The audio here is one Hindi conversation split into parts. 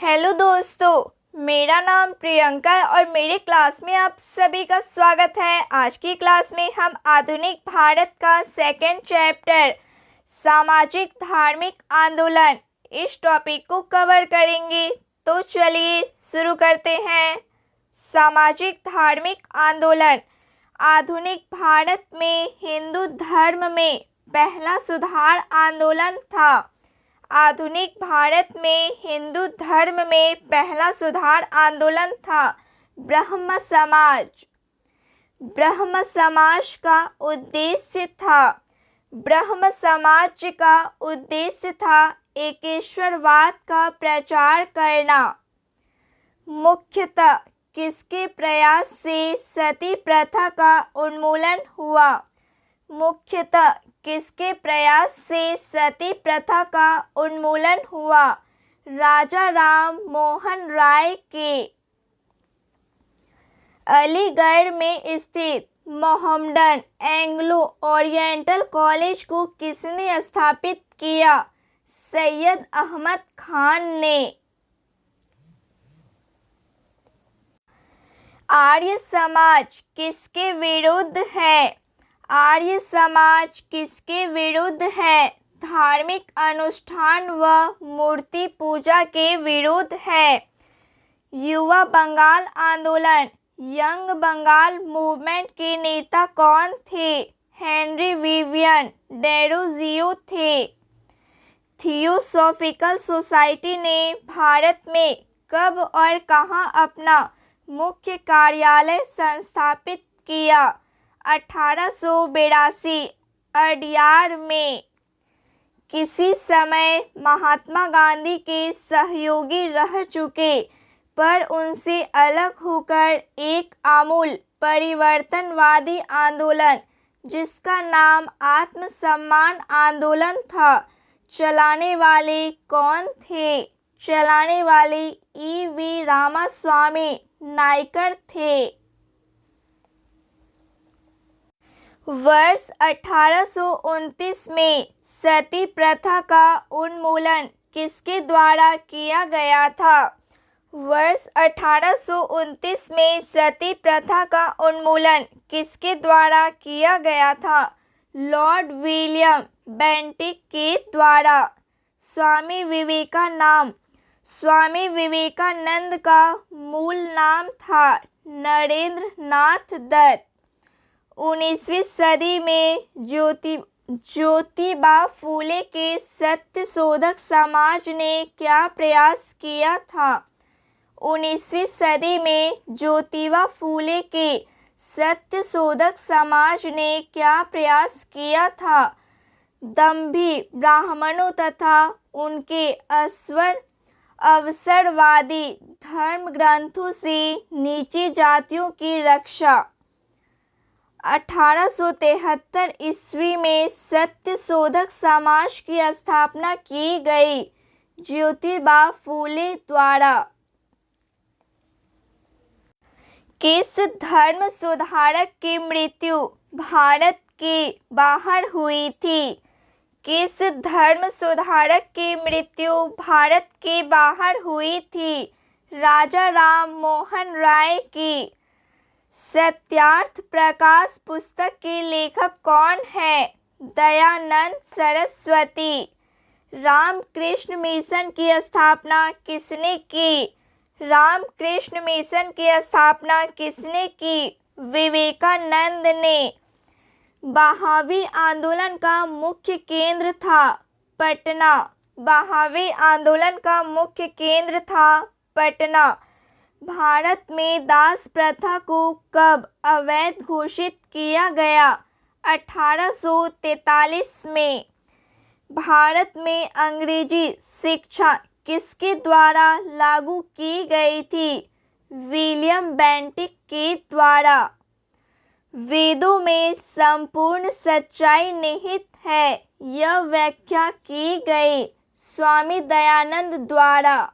हेलो दोस्तों, मेरा नाम प्रियंका है और मेरे क्लास में आप सभी का स्वागत है। आज की क्लास में हम आधुनिक भारत का सेकंड चैप्टर सामाजिक धार्मिक आंदोलन इस टॉपिक को कवर करेंगे। तो चलिए शुरू करते हैं। सामाजिक धार्मिक आंदोलन आधुनिक भारत में हिंदू धर्म में पहला सुधार आंदोलन था। आधुनिक भारत में हिंदू धर्म में पहला सुधार आंदोलन था ब्रह्म समाज। ब्रह्म समाज का उद्देश्य था एकेश्वरवाद का प्रचार करना। मुख्यतः किसके प्रयास से सती प्रथा का उन्मूलन हुआ? मुख्यतः किसके प्रयास से सती प्रथा का उन्मूलन हुआ? राजा राम मोहन राय के। अलीगढ़ में स्थित मोहम्मडन एंग्लो ओरिएंटल कॉलेज को किसने स्थापित किया? सैयद अहमद खान ने। आर्य समाज किसके विरुद्ध है? आर्य समाज किसके विरुद्ध है? धार्मिक अनुष्ठान व मूर्ति पूजा के विरुद्ध है। युवा बंगाल आंदोलन यंग बंगाल मूवमेंट के नेता कौन थे? हेनरी विवियन डेरोजियो थे। थियोसॉफिकल सोसाइटी ने भारत में कब और कहाँ अपना मुख्य कार्यालय संस्थापित किया? 1882 अडयार में। किसी समय महात्मा गांधी के सहयोगी रह चुके पर उनसे अलग होकर एक आमूल परिवर्तनवादी आंदोलन जिसका नाम आत्मसम्मान आंदोलन था, चलाने वाले कौन थे? चलाने वाले E.V. रामास्वामी नायकर थे। वर्ष 1829 में सती प्रथा का उन्मूलन किसके द्वारा किया गया था? वर्ष 1829 में सती प्रथा का उन्मूलन किसके द्वारा किया गया था? लॉर्ड विलियम बेंटिक के द्वारा। स्वामी विवेकानंद का मूल नाम था नरेंद्र नाथ दत्त। 19वीं सदी में ज्योतिबा फूले के सत्यशोधक समाज ने क्या प्रयास किया था? 19वीं सदी में ज्योतिबा फूले के सत्यशोधक समाज ने क्या प्रयास किया था? दंभी ब्राह्मणों तथा उनके अवसरवादी धर्म ग्रंथों से नीची जातियों की रक्षा। 1873 ईस्वी में सत्यशोधक समाज की स्थापना की गई ज्योतिबा फूले द्वारा। किस धर्म सुधारक की मृत्यु भारत के बाहर हुई थी? किस धर्म सुधारक की मृत्यु भारत के बाहर हुई थी? राजा राम मोहन राय की। सत्यार्थ प्रकाश पुस्तक के लेखक कौन है? दयानंद सरस्वती। रामकृष्ण मिशन की स्थापना किसने की? रामकृष्ण मिशन की स्थापना किसने की? विवेकानंद ने। बहावी आंदोलन का मुख्य केंद्र था पटना। बहावी आंदोलन का मुख्य केंद्र था पटना। भारत में दास प्रथा को कब अवैध घोषित किया गया? 1843 में। भारत में अंग्रेजी शिक्षा किसके द्वारा लागू की गई थी? विलियम बेंटिक के द्वारा। वेदों में संपूर्ण सच्चाई निहित है, यह व्याख्या की गई स्वामी दयानंद द्वारा।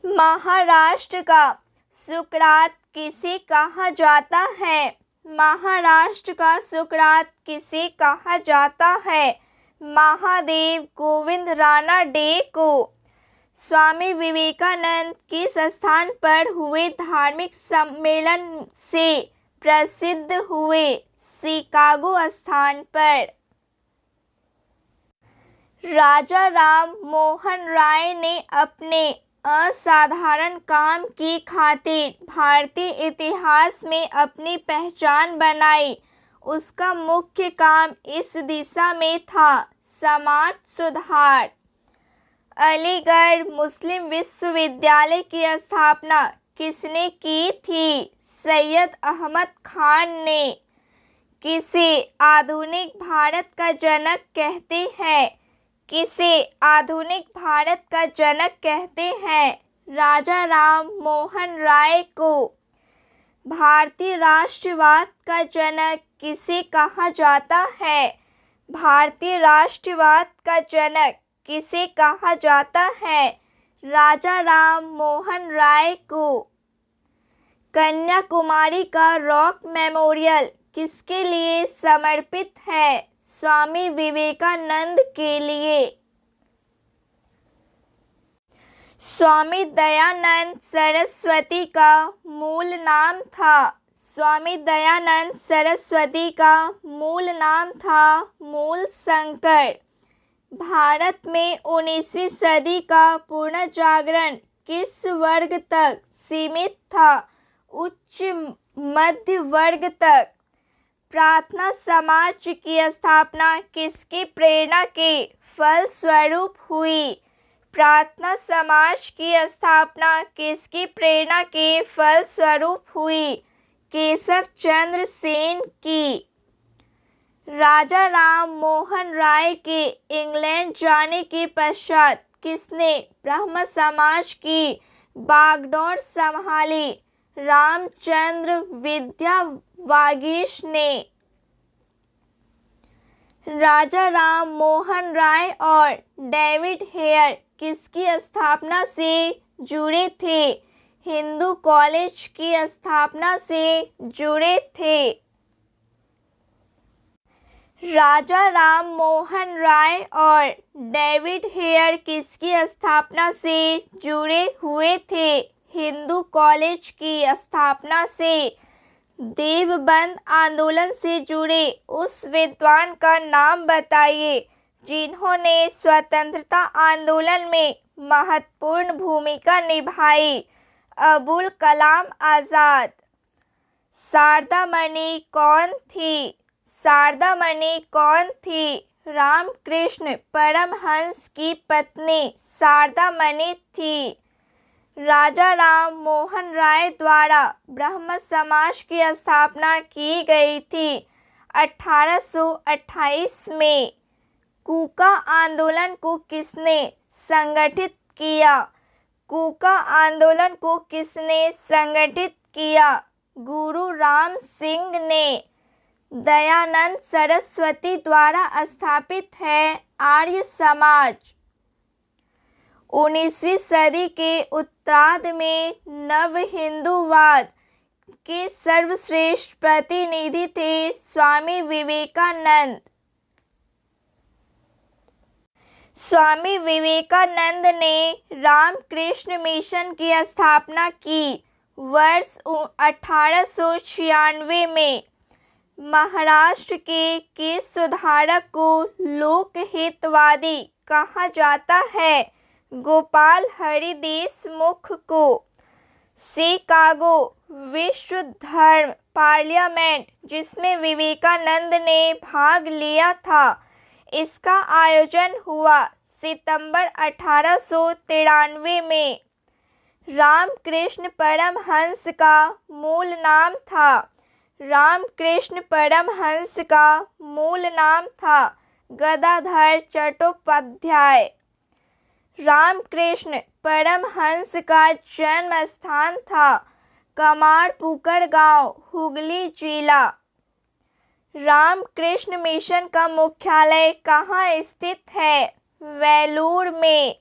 महाराष्ट्र का सुकरात किसे कहा जाता है? महाराष्ट्र का सुकरात किसे कहा जाता है? महादेव गोविंद राणा डे को। स्वामी विवेकानंद किस स्थान पर हुए धार्मिक सम्मेलन से प्रसिद्ध हुए? शिकागो स्थान पर। राजा राम मोहन राय ने अपने असाधारण काम की खातिर भारतीय इतिहास में अपनी पहचान बनाई। उसका मुख्य काम इस दिशा में था समाज सुधार। अलीगढ़ मुस्लिम विश्वविद्यालय की स्थापना किसने की थी? सैयद अहमद खान ने। किसे आधुनिक भारत का जनक कहते हैं? किसे आधुनिक भारत का जनक कहते हैं? राजा राम मोहन राय को। भारतीय राष्ट्रवाद का जनक किसे कहा जाता है? भारतीय राष्ट्रवाद का जनक किसे कहा जाता है? राजा राम मोहन राय को। कन्याकुमारी का रॉक मेमोरियल किसके लिए समर्पित है? स्वामी विवेकानंद के लिए। स्वामी दयानंद सरस्वती का मूल नाम था। स्वामी दयानंद सरस्वती का मूल नाम था मूल शंकर। भारत में 19वीं सदी का पुनर्जागरण किस वर्ग तक सीमित था? उच्च मध्य वर्ग तक। प्रार्थना समाज की स्थापना किसकी प्रेरणा के फलस्वरूप हुई? प्रार्थना समाज की स्थापना किसकी प्रेरणा के फलस्वरूप हुई? केशव चंद्र सेन की। राजा राम मोहन राय के इंग्लैंड जाने के पश्चात किसने ब्रह्म समाज की बागडोर संभाली? रामचंद्र विद्या वागीश ने। राजा राम मोहन राय और डेविड हेयर किसकी स्थापना से जुड़े थे? हिंदू कॉलेज की स्थापना से जुड़े थे। राजा राम मोहन राय और डेविड हेयर किसकी स्थापना से जुड़े हुए थे? हिंदू कॉलेज की स्थापना से। देवबंद आंदोलन से जुड़े उस विद्वान का नाम बताइए जिन्होंने स्वतंत्रता आंदोलन में महत्वपूर्ण भूमिका निभाई। अबुल कलाम आज़ाद। शारदा मणि कौन थी? शारदा मणि कौन थी? रामकृष्ण परमहंस की पत्नी शारदा मणि थी। राजा राम मोहन राय द्वारा ब्रह्म समाज की स्थापना की गई थी 1828 में। कूका आंदोलन को किसने संगठित किया? कूका आंदोलन को किसने संगठित किया? गुरु राम सिंह ने। दयानंद सरस्वती द्वारा स्थापित है आर्य समाज। 19वीं सदी के उत्तरार्ध में नव हिंदूवाद के सर्वश्रेष्ठ प्रतिनिधि थे स्वामी विवेकानंद। स्वामी विवेकानंद ने रामकृष्ण मिशन की स्थापना की वर्ष 1896 में। महाराष्ट्र के किस सुधारक को लोकहितवादी कहा जाता है? गोपाल हरि देशमुख को। शिकागो विश्व धर्म पार्लियामेंट जिसमें विवेकानंद ने भाग लिया था, इसका आयोजन हुआ सितंबर 1893 में। रामकृष्ण परमहंस का मूल नाम था। रामकृष्ण परमहंस का मूल नाम था गदाधर चट्टोपाध्याय। रामकृष्ण परमहंस का जन्म स्थान था कमारपुकुर गांव, हुगली जिला। रामकृष्ण मिशन का मुख्यालय कहाँ स्थित है? वेलूर में।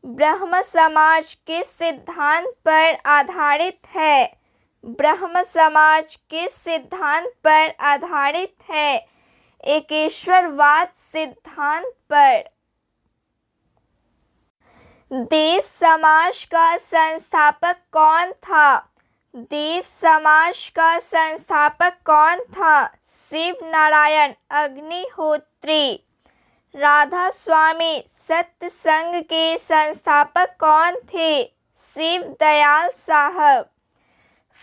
ब्रह्म समाज किस सिद्धांत पर आधारित है? ब्रह्म समाज किस सिद्धांत पर आधारित है? एकेश्वरवाद सिद्धांत पर। देव समाज का संस्थापक कौन था? देव समाज का संस्थापक कौन था? शिव नारायण अग्निहोत्री। राधा स्वामी सत्संग के संस्थापक कौन थे? शिव दयाल साहब।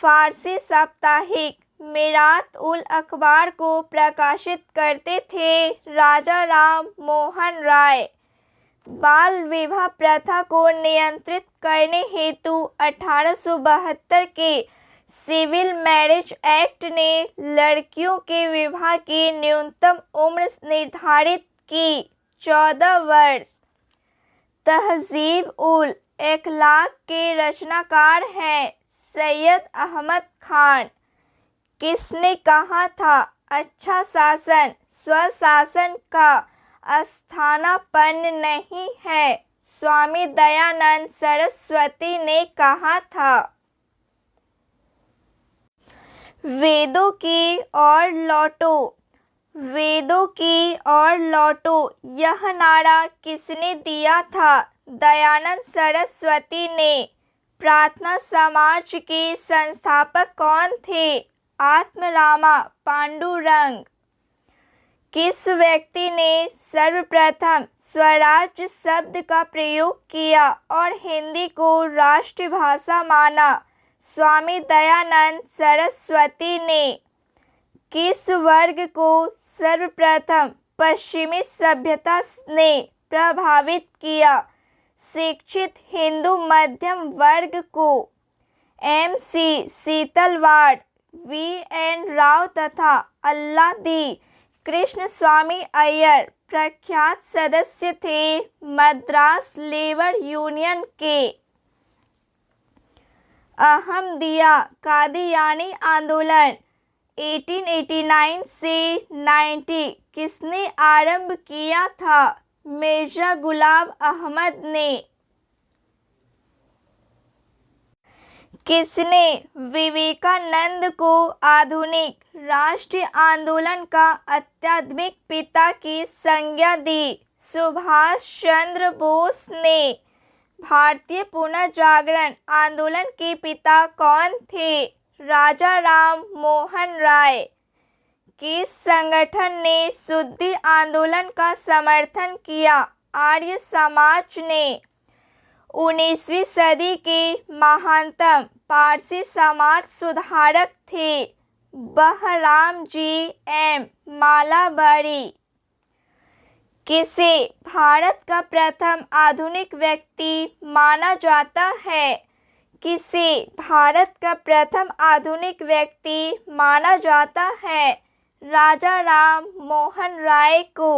फारसी साप्ताहिक मिरात उल अखबार को प्रकाशित करते थे राजा राम मोहन राय। बाल विवाह प्रथा को नियंत्रित करने हेतु 1872 के सिविल मैरिज एक्ट ने लड़कियों के विवाह की न्यूनतम उम्र निर्धारित की 14 वर्ष। तहजीब उल अखलाक के रचनाकार हैं सैयद अहमद खान। किसने कहा था अच्छा शासन स्वशासन का स्थानापन्न नहीं है? स्वामी दयानंद सरस्वती ने कहा था। वेदों की ओर लौटो, वेदों की ओर लौटो, यह नारा किसने दिया था? दयानंद सरस्वती ने। प्रार्थना समाज के संस्थापक कौन थे? आत्मारामा पांडुरंग। किस व्यक्ति ने सर्वप्रथम स्वराज शब्द का प्रयोग किया और हिंदी को राष्ट्रभाषा माना? स्वामी दयानंद सरस्वती ने। किस वर्ग को सर्वप्रथम पश्चिमी सभ्यता ने प्रभावित किया? शिक्षित हिंदू मध्यम वर्ग को। MC शीतलवाड़, VN राव तथा अल्लादी कृष्ण स्वामी अय्यर प्रख्यात सदस्य थे मद्रास लेबर यूनियन के। अहमदिया कादियानी आंदोलन 1889 से 90 किसने आरंभ किया था? मिर्जा गुलाम अहमद ने। किसने विवेकानंद को आधुनिक राष्ट्रीय आंदोलन का आध्यात्मिक पिता की संज्ञा दी? सुभाष चंद्र बोस ने। भारतीय पुनर्जागरण आंदोलन के पिता कौन थे? राजा राम मोहन राय। किस संगठन ने शुद्धि आंदोलन का समर्थन किया? आर्य समाज ने। 19वीं सदी के महानतम पारसी समाज सुधारक थे बहराम जी एम मालाबारी। किसे भारत का प्रथम आधुनिक व्यक्ति माना जाता है? किसे भारत का प्रथम आधुनिक व्यक्ति माना जाता है? राजा राम मोहन राय को।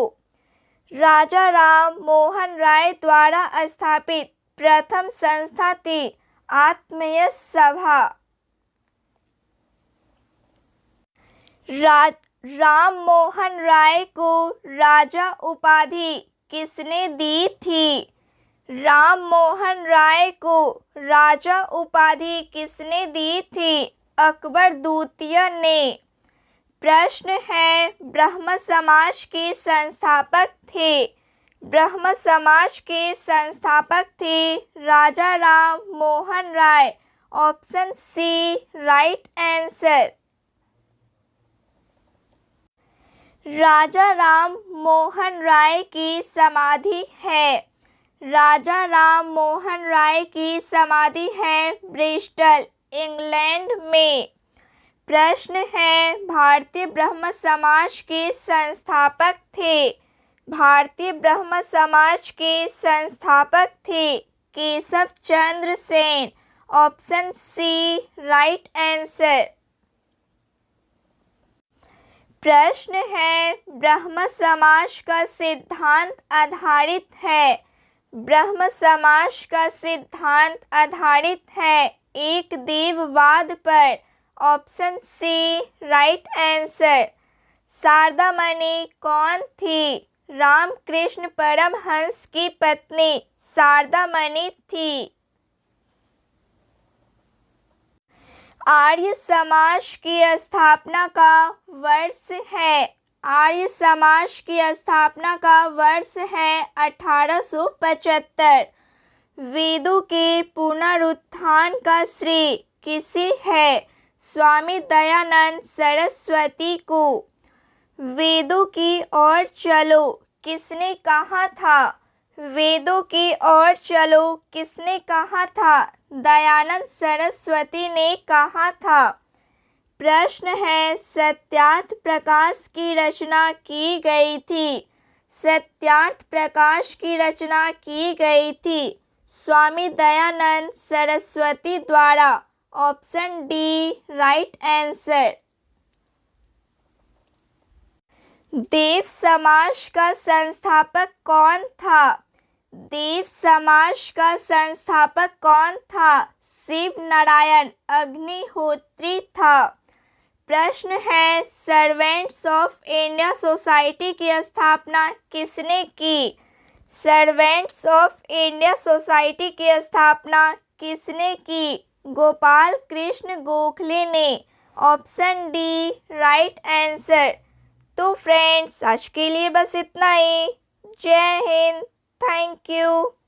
राजा राम मोहन राय द्वारा स्थापित प्रथम संस्था थी आत्मीय सभा। राम मोहन राय को राजा उपाधि किसने दी थी? राम मोहन राय को राजा उपाधि किसने दी थी? अकबर द्वितीय ने। प्रश्न है ब्रह्म समाज के संस्थापक थे। ब्रह्म समाज के संस्थापक थे Raja Ram Mohan Roy. Option C right answer. Raja Ram Mohan Roy की समाधि है। राजा राम मोहन राय की समाधि है ब्रिस्टल इंग्लैंड में। प्रश्न है भारतीय ब्रह्म समाज के संस्थापक थे। भारतीय ब्रह्म समाज के संस्थापक थे Keshav Chandra Sen. Option C right answer. प्रश्न है ब्रह्म समाज का सिद्धांत आधारित है। ब्रह्म समाज का सिद्धांत आधारित है एक देववाद पर। Option C right answer. Sharda Mani कौन थी? रामकृष्ण परमहंस की पत्नी शारदा मणि थी। आर्य समाज की स्थापना का वर्ष है आर्य समाज की स्थापना का वर्ष है 1875। वेदों के पुनरुत्थान का श्रेय किसे है? स्वामी दयानंद सरस्वती को। वेदों की ओर चलो किसने कहा था? वेदों की ओर चलो किसने कहा था? दयानंद सरस्वती ने कहा था। प्रश्न है, सत्यार्थ प्रकाश की रचना की गई थी? सत्यार्थ प्रकाश की रचना की गई थी स्वामी दयानंद सरस्वती द्वारा। Option D right answer. Dev Samaj का संस्थापक कौन था? देव समाज का संस्थापक कौन था? शिव नारायण अग्निहोत्री था। प्रश्न है, सर्वेंट्स ऑफ इंडिया सोसाइटी की स्थापना किसने की? सर्वेंट्स ऑफ इंडिया सोसाइटी की स्थापना किसने की? गोपाल कृष्ण गोखले ने। Option D right answer. तो फ्रेंड्स, आज के लिए बस इतना ही। जय हिंद। Thank you.